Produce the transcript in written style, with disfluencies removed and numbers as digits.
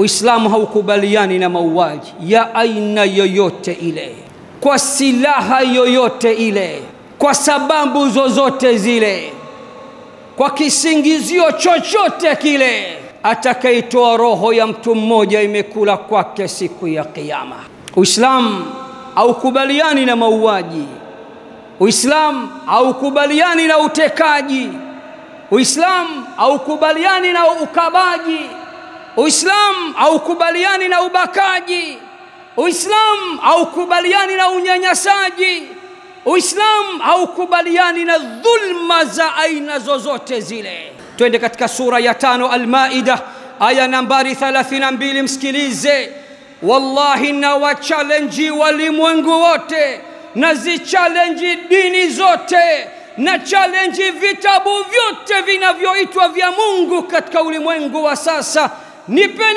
Uislamu haukubaliani na mauaji ya aina yoyote ile, kwa silaha yoyote ile, kwa sababu zozote zile, kwa kisingizio chochote kile. Atakayetoa roho ya mtu mmoja imekula kwake siku ya kiyama. Uislamu haukubaliani na mauaji. Uislamu haukubaliani na utekaji. Uislamu haukubaliani na ukabaji. Uislamu haukubaliani na ubakaji. Uislamu haukubaliani na unyanyasaji. Uislamu haukubaliani na dhulma za aina zozote zile. Twende katika sura ya 5 Al-Maida aya nambari 32, msikilize. Wallahi na wachallenge walimwengu wote, na zichallenge dini zote, na challenge vitabu vyote vinavyoitwa vya Mungu katika ulimwengu wa sasa. Nipe